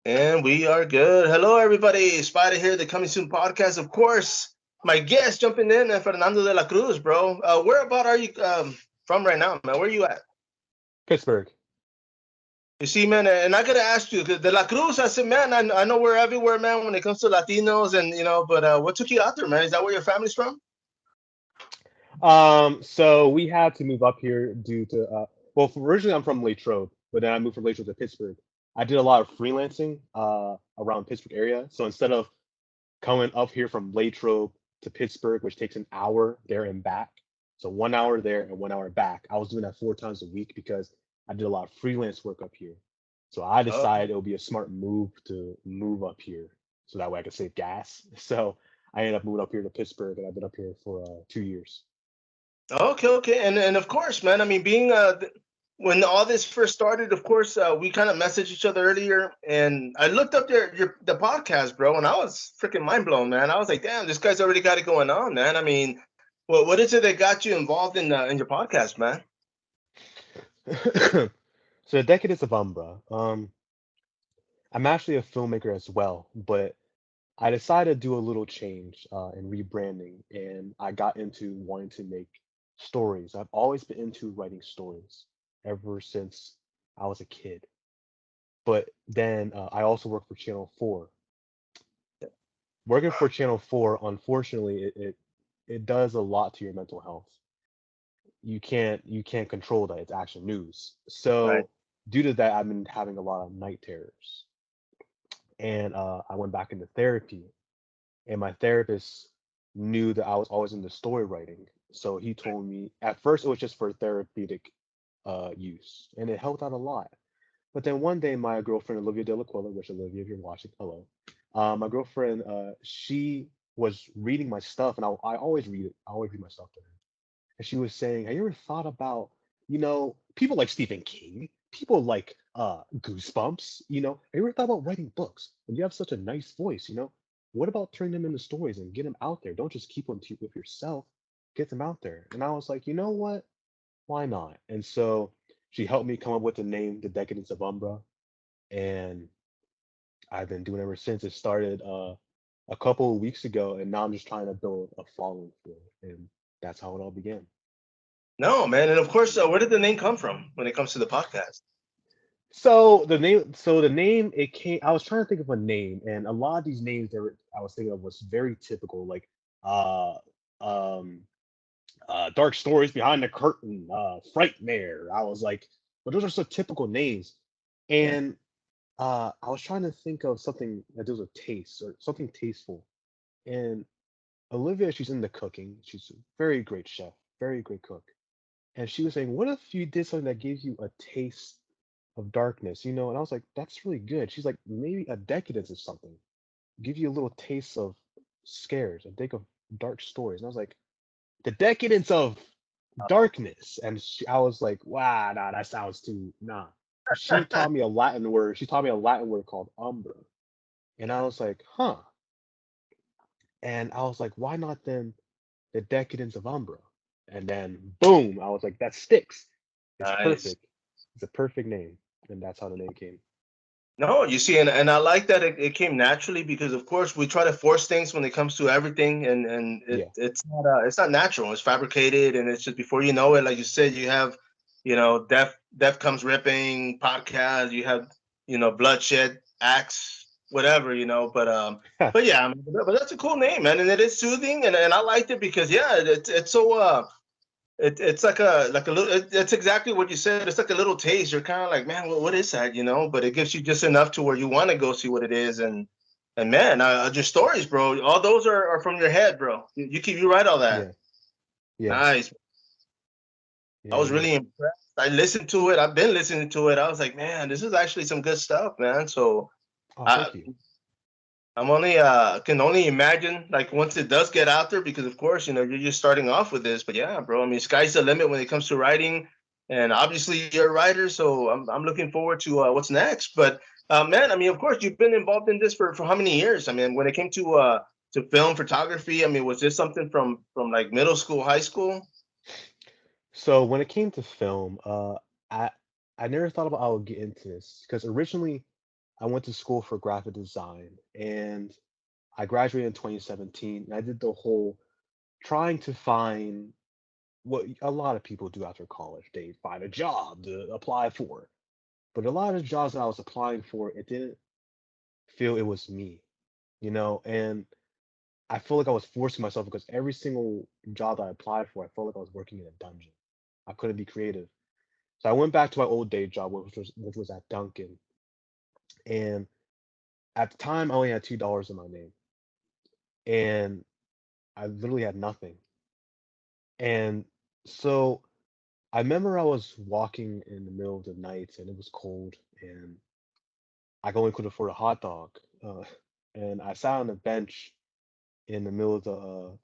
And we are good. Hello, everybody. sPidA here, the Coming Soon podcast. Of course, my guest jumping in, Fernando de la Cruz, bro. Where about are you from right now, man? Where are you at? Pittsburgh. You see, man, and I gotta ask you, 'cause de la Cruz. I said, man, I know we're everywhere, man, when it comes to Latinos, and but what took you out there, man? Is that where your family's from? So we had to move up here due to originally I'm from Latrobe, but then I moved from Latrobe to Pittsburgh. I did a lot of freelancing around Pittsburgh area. So instead of coming up here from Latrobe to Pittsburgh, which takes an hour there and back, so 1 hour there and 1 hour back, I was doing that 4 times a week because I did a lot of freelance work up here. So I Oh, decided it would be a smart move to move up here so that way I could save gas. So I ended up moving up here to Pittsburgh, and I've been up here for 2 years. okay, okay, and of course, man. I mean, being when all this first started, of course, we kind of messaged each other earlier, and I looked up the podcast, bro, and I was freaking mind blown, man. I was like, damn, this guy's already got it going on, man. I mean, what is it that got you involved in your podcast, man? So the Decadence of Umbra. I'm actually a filmmaker as well, but I decided to do a little change in rebranding, and I got into wanting to make stories. I've always been into writing stories ever since I was a kid. But then I also work for Channel 4. Working for Channel 4, unfortunately, it does a lot to your mental health. You can't control that. It's action news. Right. So due to that, I've been having a lot of night terrors, and I went back into therapy. And my therapist knew that I was always into story writing, so he told me at first it was just for therapeutic use, and it helped out a lot. But then one day, my girlfriend Olivia De La Quilla, which Olivia, if you're watching, hello, my girlfriend, she was reading my stuff, and I always read it. I always read my stuff to her, and she was saying, "Have you ever thought about, people like Stephen King, people like Goosebumps, have you ever thought about writing books? And you have such a nice voice, what about turning them into stories and get them out there? Don't just keep them with yourself. Get them out there." And I was like, you know what? Why not? And so she helped me come up with the name, The Decadence of Umbra, and I've been doing it ever since. It started a couple of weeks ago, and now I'm just trying to build a following for it, and that's how it all began. No, man, and of course, where did the name come from when it comes to the podcast? So the name it came. I was trying to think of a name, and a lot of these names I was thinking of was very typical, like uh, um, Dark Stories Behind the Curtain, Frightmare. I was like, but those are so typical names, Yeah. and I was trying to think of something that deals with taste or something tasteful. And Olivia, she's into cooking. She's a very great chef, very great cook. And she was saying, what if you did something that gives you a taste of darkness, And I was like, that's really good. She's like, maybe a decadence of something. Give you a little taste of scares, a take of dark stories. And I was like, the decadence of darkness. And I was like, wow, nah, that sounds too, nah. She taught me a Latin word. She taught me a Latin word called umbra. And I was like, huh. And I was like, why not then the decadence of umbra? And then boom, I was like, that sticks. It's Nice. perfect. It's a perfect name. And that's how the name came. No, you see, and I like that it came naturally because of course we try to force things when it comes to everything, and Yeah. it's not natural. It's fabricated, and it's just before you know it, like you said, you have, death comes ripping podcast. You have, bloodshed, axe, whatever, but yeah, I mean, but that's a cool name, man, and it is soothing, and I liked it because yeah, it's so it's like a little. It's exactly what you said. It's like a little taste. You're kind of like, man, what is that? But it gives you just enough to where you want to go see what it is. And man, your stories, bro. All those are from your head, bro. You write all that. Yeah. Yeah. Nice. I Yeah. was Yeah. really impressed. I listened to it. I've been listening to it. I was like, man, this is actually some good stuff, man. So Oh, I thank you. I'm only can only imagine like once it does get out there because of course you're just starting off with this, but yeah, bro. I mean, sky's the limit when it comes to writing, and obviously you're a writer, so I'm looking forward to what's next. But man, I mean, of course you've been involved in this for how many years? I mean, when it came to film photography, I mean, was this something from like middle school, high school? So when it came to film, I never thought about I would get into this because originally I went to school for graphic design, and I graduated in 2017. And I did the whole trying to find what a lot of people do after college. They find a job to apply for. But a lot of the jobs that I was applying for, it didn't feel it was me, and I feel like I was forcing myself because every single job that I applied for, I felt like I was working in a dungeon. I couldn't be creative. So I went back to my old day job, which was at Dunkin'. And at the time, I only had $2 in my name, and I literally had nothing. And so I remember I was walking in the middle of the night, and it was cold, and I only could afford a hot dog. Uh, and I sat on a bench in the middle of the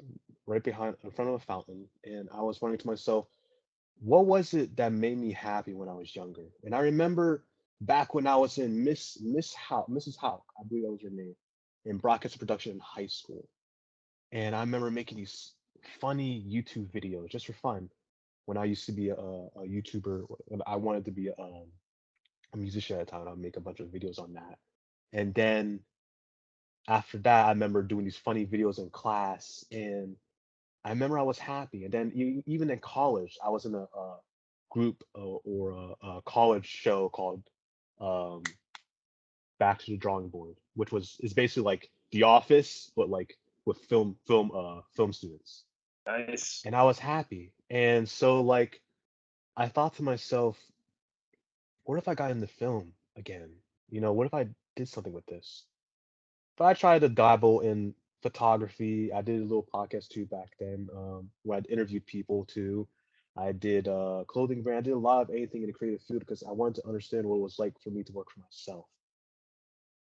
right behind in front of a fountain, and I was wondering to myself, what was it that made me happy when I was younger? And I remember back when I was in Mrs. Houck, I believe that was her name, in broadcast production in high school. And I remember making these funny YouTube videos just for fun when I used to be a YouTuber. When I wanted to be a musician at the time, I'd make a bunch of videos on that. And then after that, I remember doing these funny videos in class, and I remember I was happy. And then even in college, I was in a group or a college show called um, Back to the Drawing Board, which is basically like The Office, but like with film students. Nice. And I was happy. And so like I thought to myself, what if I got into film again? What if I did something with this? But I tried to dabble in photography. I did a little podcast too back then, where I'd interviewed people too. I did clothing brand. I did a lot of anything in the creative field because I wanted to understand what it was like for me to work for myself.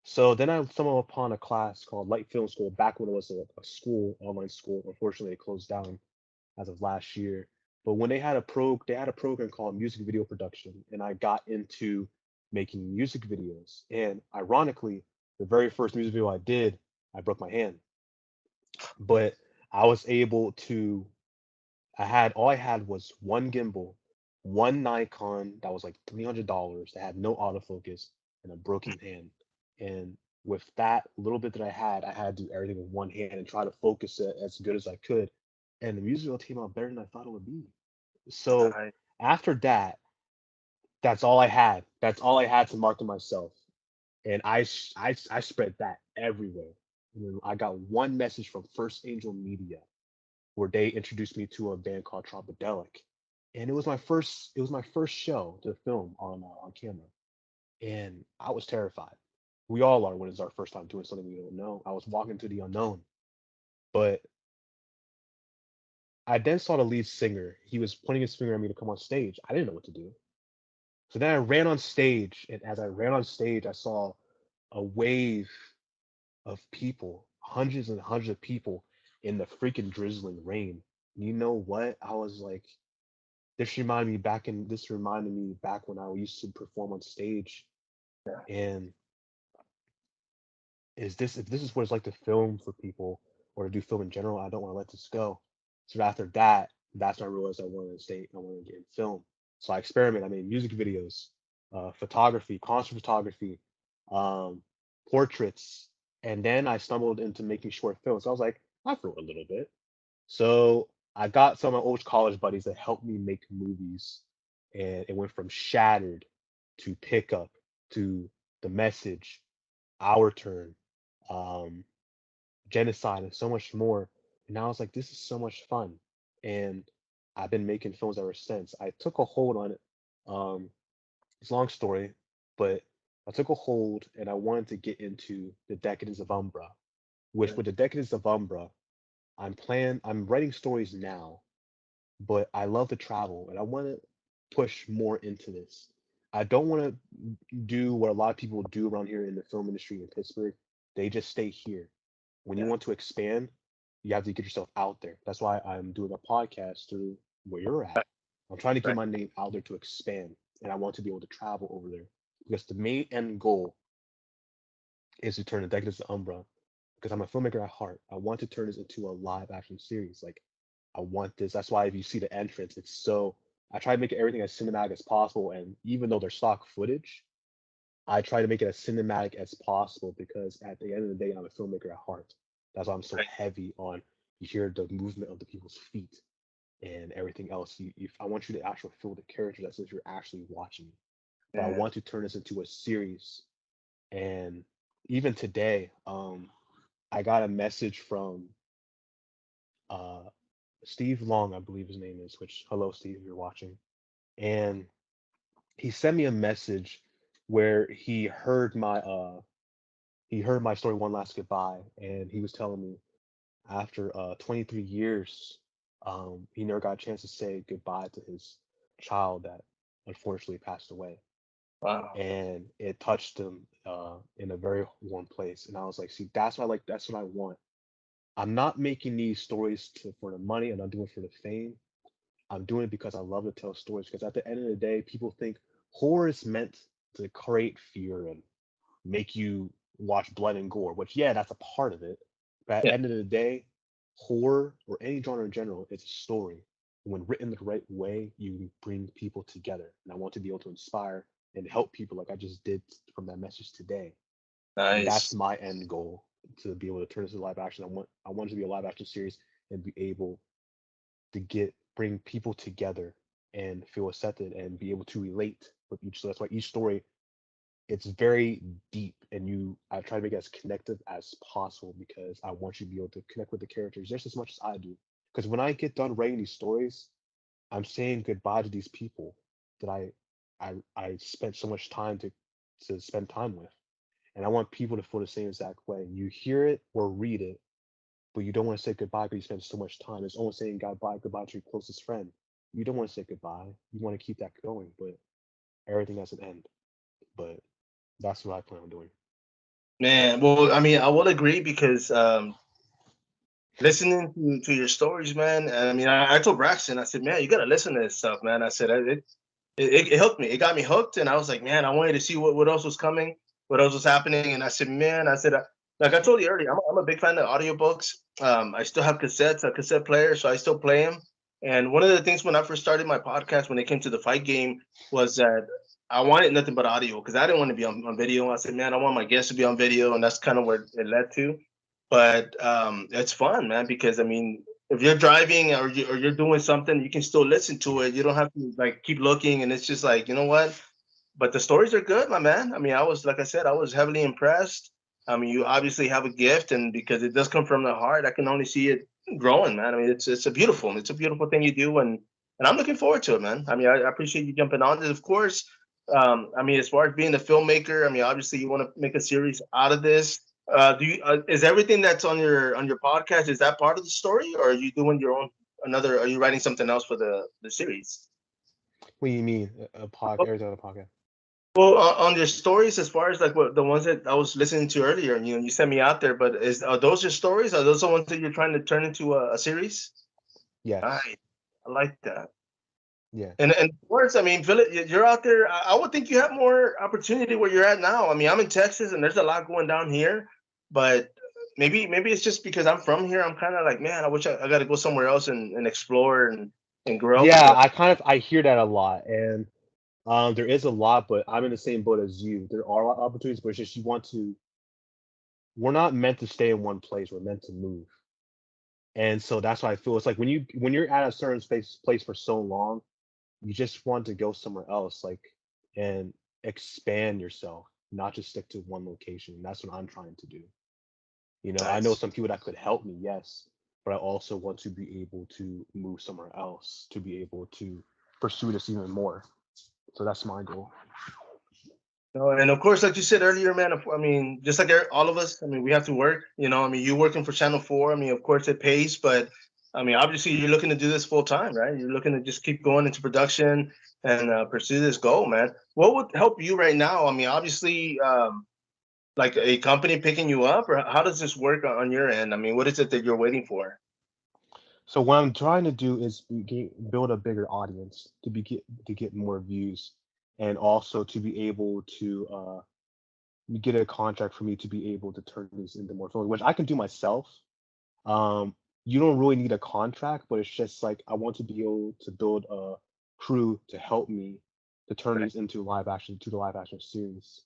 So then I stumbled upon a class called Light Film School back when it was a school, online school. Unfortunately, it closed down as of last year. But when they had a program called music video production, and I got into making music videos. And ironically, the very first music video I did, I broke my hand, but I was able to. All I had was one gimbal, one Nikon that was like $300 that had no autofocus, and a broken hand. And with that little bit that I had to do everything with one hand and try to focus it as good as I could. And the music video came out better than I thought it would be. So Nice. after that, that's all I had. That's all I had to market myself, and I spread that everywhere. And then I got one message from First Angel Media where they introduced me to a band called Tropodelic, and it was my first show to film on camera, and I was terrified. We all are when it's our first time doing something we don't know. I was walking to the unknown, but I then saw the lead singer. He was pointing his finger at me to come on stage. I didn't know what to do. So then I ran on stage, and as I ran on stage, I saw a wave of people, hundreds and hundreds of people in the freaking drizzling rain. You know what? I was like, this reminded me back when I used to perform on stage. And if this is what it's like to film for people or to do film in general, I don't want to let this go. So after that, that's when I realized I wanted to get in film. So I experimented. I made music videos, photography, concert photography, um, portraits, and then I stumbled into making short films. So I was like, I throw a little bit. So I got some of my old college buddies that helped me make movies, and it went from Shattered to Pickup to The Message, Our Turn, um, Genocide, and so much more. And I was like, this is so much fun, and I've been making films ever since. I took a hold on it. Um, it's a long story, but I took a hold, and I wanted to get into the Decadence of Umbra, which Yeah. with the Decadence of Umbra, I'm writing stories now, but I love to travel and I want to push more into this. I don't want to do what a lot of people do around here in the film industry in Pittsburgh. They just stay here. When you Yeah. want to expand, you have to get yourself out there. That's why I'm doing a podcast through where you're at. I'm trying to get Right. my name out there to expand, and I want to be able to travel over there because the main end goal is to turn the Decadence of Umbra because I'm a filmmaker at heart. I want to turn this into a live action series. Like I want this. That's why if you see the entrance, I try to make everything as cinematic as possible. And even though they're stock footage, I try to make it as cinematic as possible because at the end of the day, I'm a filmmaker at heart. That's why I'm so Right. heavy on you hear the movement of the people's feet and everything else. I want you to actually feel the characters as if you're actually watching. But I Yeah. want to turn this into a series. And even today, I got a message from uh, Steve Long, I believe his name is. Which hello, Steve, if you're watching. And he sent me a message where he heard my story One Last Goodbye, and he was telling me after 23 years, he never got a chance to say goodbye to his child that unfortunately passed away, Wow. and it touched him in a very warm place. And I was like, see, that's what I like. That's what I want. I'm not making these stories for the money. I'm not doing it for the fame. I'm doing it because I love to tell stories. Because at the end of the day, people think horror is meant to create fear and make you watch blood and gore, which yeah, that's a part of it. But at the Yeah. end of the day, horror or any genre in general, it's a story. When written the right way, you bring people together. And I want to be able to inspire and help people like I just did from that message today. And that's Nice. my end goal to be able to turn this into live action. I want it to be a live action series and be able to bring people together and feel accepted and be able to relate with each. So that's why each story it's very deep and I try to make it as connective as possible because I want you to be able to connect with the characters just as much as I do. Because when I get done writing these stories, I'm saying goodbye to these people that I spent so much time to spend time with. And I want people to feel the same exact way. You hear it or read it, but you don't want to say goodbye because you spend so much time. It's almost saying goodbye to your closest friend. You don't want to say goodbye. You want to keep that going, but everything has an end. But that's what I plan on doing. Man, well, I mean, I will agree because listening to your stories, man. I mean, I told Braxton, I said, man, you gotta listen to this stuff, man. I said it hooked me. It got me hooked, and I was like, man, I wanted to see what else was coming, what else was happening, and I said, man, I said, like I told you earlier, I'm a big fan of audiobooks. I still have cassettes, a cassette player, so I still play them. And one of the things when I first started my podcast, when it came to the fight game, was that I wanted nothing but audio because I didn't want to be on video. I said, man, I want my guests to be on video, and that's kind of where it led to. But it's fun, man, because I mean, if you're driving or you're doing something, you can still listen to it. You don't have to like keep looking, and it's just like you know what. But the stories are good, my man. I mean, I was like I said, I was heavily impressed. I mean, you obviously have a gift, and because it does come from the heart, I can only see it growing, man. I mean, it's a beautiful thing you do, and I'm looking forward to it, man. I mean, I appreciate you jumping on it. Of course, I mean, as far as being a filmmaker, I mean, obviously you want to make a series out of this. Do you is everything that's on your podcast is that part of the story, or are you doing your own another? Are you writing something else for the series? What do you mean a podcast? Arizona podcast? Well, on your stories, as far as like what the ones that I was listening to earlier, and you sent me out there, but are those your stories? Are those the ones that you're trying to turn into a series? Yes. Nice, I like that. Yeah. And of course, I mean, Philip, you're out there. I would think you have more opportunity where you're at now. I mean, I'm in Texas, and there's a lot going down here, but maybe it's just because I'm from here. I'm kind of like, man, I wish I got to go somewhere else and explore and grow. Yeah, But I hear that a lot, and there is a lot, but I'm in the same boat as you. There are a lot of opportunities, but it's just you want to. We're not meant to stay in one place. We're meant to move, and so that's why I feel it's like when you're at a certain place for so long, you just want to go somewhere else, like and expand yourself, not just stick to one location. And that's what I'm trying to do. I know nice. some people that could help me, yes, but I also want to be able to move somewhere else to be able to pursue this even more. So that's my goal. No, and of course, like you said earlier, man. I mean, just like all of us, I mean, we have to work. I mean, you working for Channel 4. I mean, of course, it pays, but I mean, obviously, you're looking to do this full time, right? You're looking to just keep going into production and pursue this goal, man. What would help you right now? I mean, obviously, like a company picking you up, or how does this work on your end? I mean, what is it that you're waiting for? So what I'm trying to do is build a bigger audience to get more views, and also to be able to get a contract for me to be able to turn these into more films, which I can do myself. You don't really need a contract, but it's just like I want to be able to build a crew to help me to turn Right. these into live action to the live action series.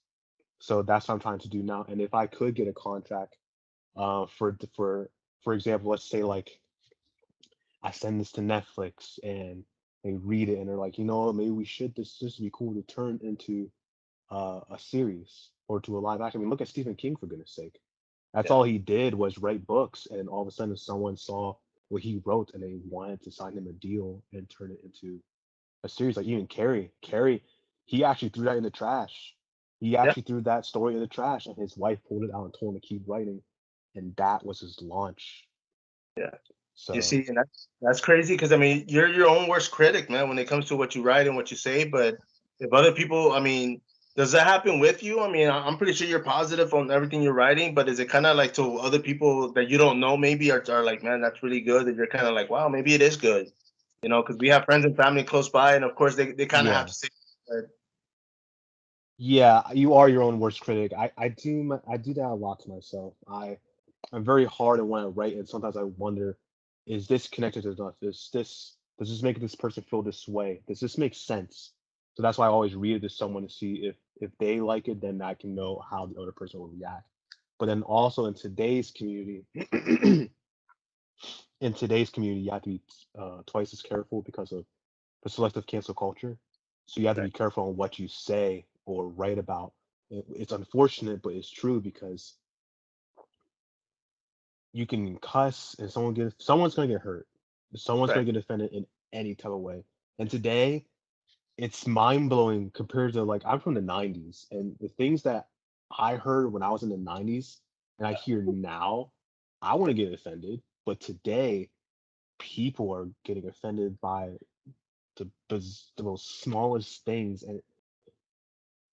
So that's what I'm trying to do now. And if I could get a contract, for example, let's say like I send this to Netflix and they read it and they're like, you know what, maybe we should this would be cool to turn into a series or to a live action. I mean, look at Stephen King for goodness sake. That's Yeah. all he did was write books, and all of a sudden someone saw what he wrote and they wanted to sign him a deal and turn it into a series. Like even Carrie, he actually threw that in the trash. He Yeah. actually threw that story in the trash, and his wife pulled it out and told him to keep writing, and that was his launch. Yeah. You So see, and that's crazy because I mean, you're your own worst critic, man, when it comes to what you write and what you say. But if other people, I mean, does that happen with you? I mean, I'm pretty sure you're positive on everything you're writing, but is it kind of like to other people that you don't know maybe are like, man, that's really good, and you're kind of like, wow, maybe it is good, you know? Because we have friends and family close by, and of course they kind of have yeah, to say, but yeah, you are your own worst critic. I do that a lot to myself. I'm very hard on when I write, and sometimes I wonder, is this connected enough? Does this make this person feel this way? Does this make sense? So that's why I always read it to someone to see if they like it, then I can know how the other person will react. But then also in today's community, you have to be twice as careful because of the selective cancel culture. So you have to be right, careful on what you say or write about. It's unfortunate, but it's true because you can cuss and someone's gonna get hurt. Someone's right, gonna get offended in any type of way. And today, it's mind blowing compared to like I'm from the '90s, and the things that I heard when I was in the '90s and I hear now, I want to get offended. But today, people are getting offended by the most smallest things, and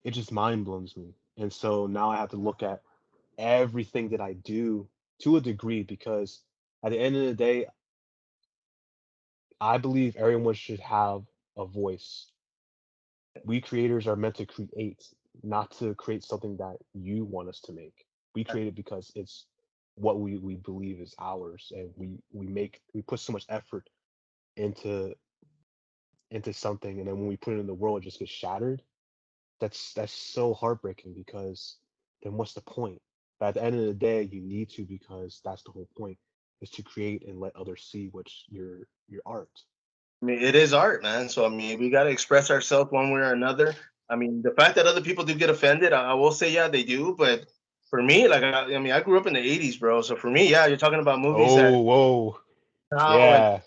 it just mind blows me. And so now I have to look at everything that I do to a degree because at the end of the day, I believe everyone should have a voice. We creators are meant to create, not to create something that you want us to make. We create it because it's what we believe is ours, and we put so much effort into something, and then when we put it in the world, it just gets shattered. That's so heartbreaking because then what's the point? But at the end of the day, you need to because that's the whole point is to create and let others see what's your art. I mean, it is art, man. So I mean, we got to express ourselves one way or another. I mean, the fact that other people do get offended, I will say, yeah, they do. But for me, like, I mean, I grew up in the '80s, bro. So for me, yeah, you're talking about movies that Oh, whoa. now and Yeah.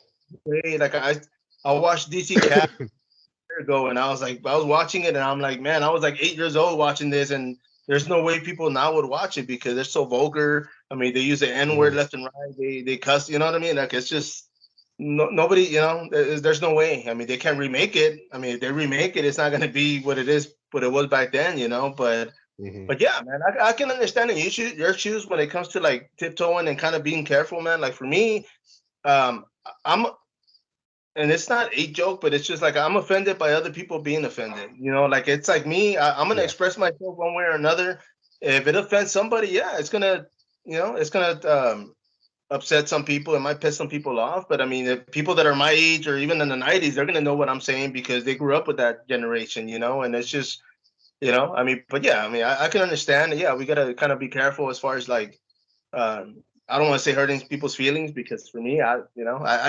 today, like I watched DC Cat a year ago, and I was watching it, and I'm like, man, I was like 8 years old watching this, and there's no way people now would watch it because they're so vulgar. I mean, they use the N word Mhm. left and right. They cuss. You know what I mean? Like it's just nobody. You know, there's no way. I mean, they can't remake it. I mean, if they remake it, it's not gonna be what it is, what it was back then. You know, Mhm. but yeah, man, I can understand in your shoes when it comes to like tiptoeing and kind of being careful, man. Like for me, I'm and it's not a joke, but it's just like I'm offended by other people being offended. You know, like it's like me, I'm gonna Yeah. express myself one way or another. If it offends somebody, yeah, it's gonna, it's gonna upset some people. It might piss some people off. But I mean, if people that are my age or even in the '90s, they're gonna know what I'm saying because they grew up with that generation. And it's just, I mean, but yeah, I mean, I can understand. Yeah, we gotta kind of be careful as far as like I don't want to say hurting people's feelings because for me, I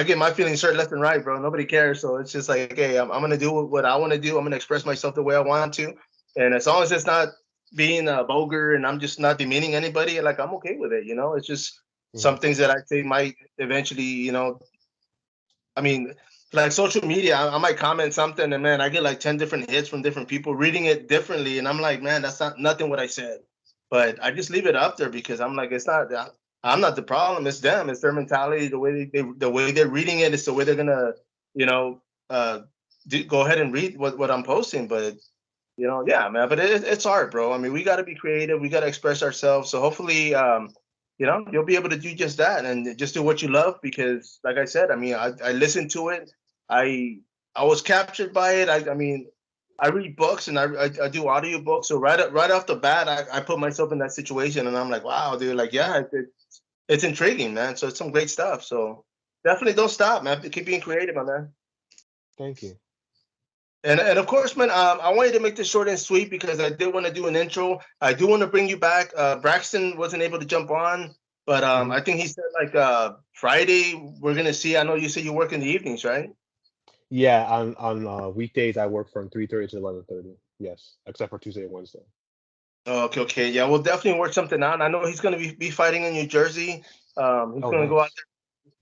get my feelings hurt left and right, bro. Nobody cares, so it's just like, hey, I'm gonna do what I want to do. I'm gonna express myself the way I want to, and as long as it's not being vulgar and I'm just not demeaning anybody, like I'm okay with it. It's just some Mhm. things that I say might eventually, I mean, like social media, I might comment something, and man, I get like 10 different hits from different people reading it differently, and I'm like, man, that's not nothing what I said, but I just leave it up there because I'm like, it's not. I'm not the problem. It's them. It's their mentality. The way the way they're reading it is the way they're gonna, you know, uh, go ahead and read what I'm posting. But yeah, man. But it's art, bro. I mean, we got to be creative. We got to express ourselves. So hopefully, you'll be able to do just that and just do what you love. Because, like I said, I mean, I listened to it. I I was captured by it. I mean, I read books and I do audio books. So right off the bat, I put myself in that situation, and I'm like, wow, dude. Like, yeah, it's intriguing, man. So it's some great stuff. So definitely don't stop, man. Keep being creative, my man. Thank you. And of course, man, I wanted to make this short and sweet because I did want to do an intro. I do want to bring you back. Braxton wasn't able to jump on, but Hmm. I think he said like Friday we're gonna see. I know you said you work in the evenings, right? Yeah, on weekdays I work from 3:30 to 11:30. Yes, except for Tuesday and Wednesday. Oh, okay, okay, yeah, we'll definitely work something out. I know he's gonna be fighting in New Jersey. He's Oh, gonna go out nice.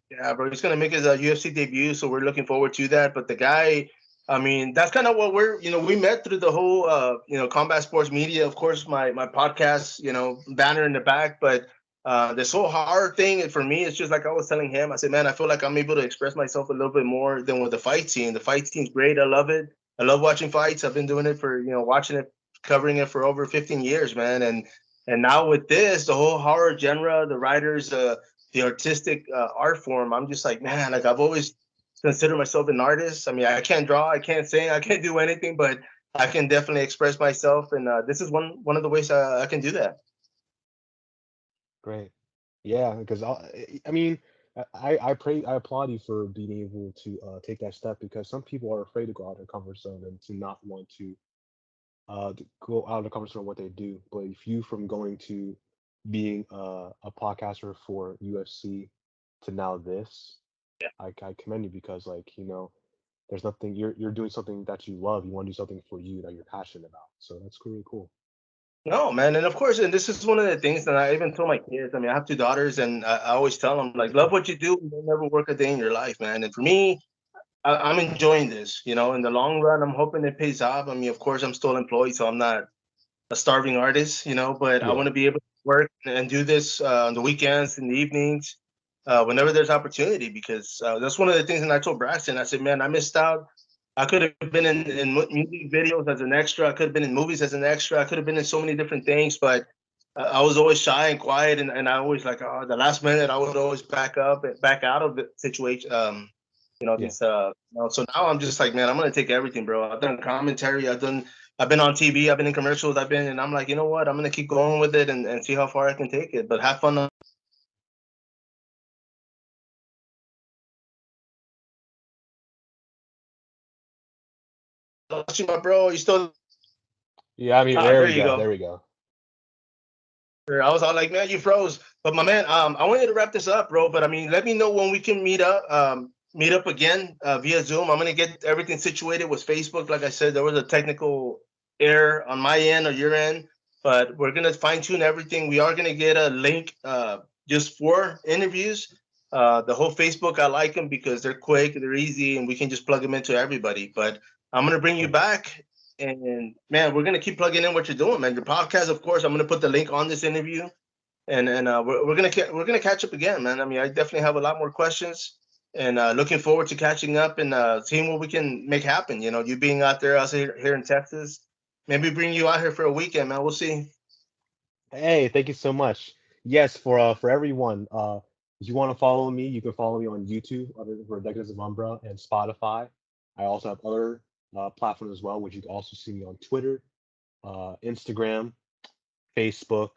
there. Yeah, bro, he's gonna make his UFC debut, so we're looking forward to that. But the guy, I mean, that's kind of what we met through the whole, combat sports media. Of course, my podcast, banner in the back. But this whole horror thing for me, it's just like I was telling him. I said, man, I feel like I'm able to express myself a little bit more than with the fight scene. The fight scene's great. I love it. I love watching fights. I've been doing it for watching it, covering it for over 15 years, man. And now with this, the whole horror genre, the writers, the artistic art form, I'm just like, man, like I've always considered myself an artist. I mean, I can't draw, I can't sing, I can't do anything, but I can definitely express myself, and this is one of the ways I can do that. Great. Yeah, because I mean, I applaud you for being able to take that step because some people are afraid to go out of their comfort zone and to not want to go out of the comfort zone what they do. But if you from going to being a podcaster for UFC to now this, I commend you because like there's nothing you're doing something that you love. You want to do something for you that you're passionate about. So that's really cool. No, man, and of course, and this is one of the things that I even tell my kids. I mean, I have two daughters, and I always tell them like, love what you do, and you'll never work a day in your life, man. And for me, I'm enjoying this. In the long run, I'm hoping it pays off. I mean, of course, I'm still employed, so I'm not a starving artist, but I Yeah. want to be able to work and do this on the weekends, in the evenings, whenever there's opportunity. Because that's one of the things. And I told Braxton, I said, man, I missed out. I could have been in music videos as an extra. I could have been in movies as an extra. I could have been in so many different things, but I was always shy and quiet, and I always like the last minute I would always back up and back out of the situation. Yeah. These so now I'm just like, man, I'm gonna take everything, bro. I've done commentary, I've been on TV, I've been in commercials, and I'm like, you know what? I'm gonna keep going with it and see how far I can take it. But have fun. Lost you, my bro. You still? Yeah, I mean, Ah, there there we you go. go. There we go. I was all like, man, you froze. But my man, I wanted to wrap this up, bro. But I mean, let me know when we can meet up again via Zoom. I'm gonna get everything situated with Facebook. Like I said, there was a technical error on my end or your end, but we're gonna fine tune everything. We are gonna get a link just for interviews. The whole Facebook, I like them because they're quick, they're easy, and we can just plug them into everybody. But I'm gonna bring you Great. back, and man, we're gonna keep plugging in what you're doing, man. Your podcast, of course. I'm gonna put the link on this interview, and we're gonna catch up again, man. I mean, I definitely have a lot more questions, and looking forward to catching up and seeing what we can make happen. You being out there, us here in Texas, maybe bring you out here for a weekend, man. We'll see. Hey, thank you so much. Yes, for everyone, if you want to follow me, you can follow me on YouTube other for Decadence of Umbra and Spotify. I also have other platforms as well, which you can also see me on Twitter, Instagram, Facebook,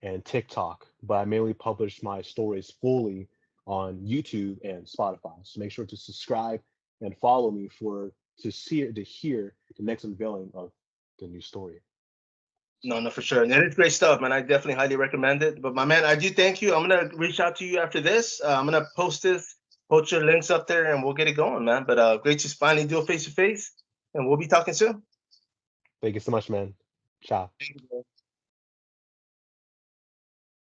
and TikTok. But I mainly publish my stories fully on YouTube and Spotify. So make sure to subscribe and follow me for to hear the next unveiling of the new story. No, no, for sure. And it is great stuff, man. I definitely highly recommend it. But my man, I do thank you. I'm gonna reach out to you after this. I'm gonna post your links up there, and we'll get it going, man. But great to finally do a face to face, and we'll be talking soon. Thank you so much, man. Ciao. Thank you, bro.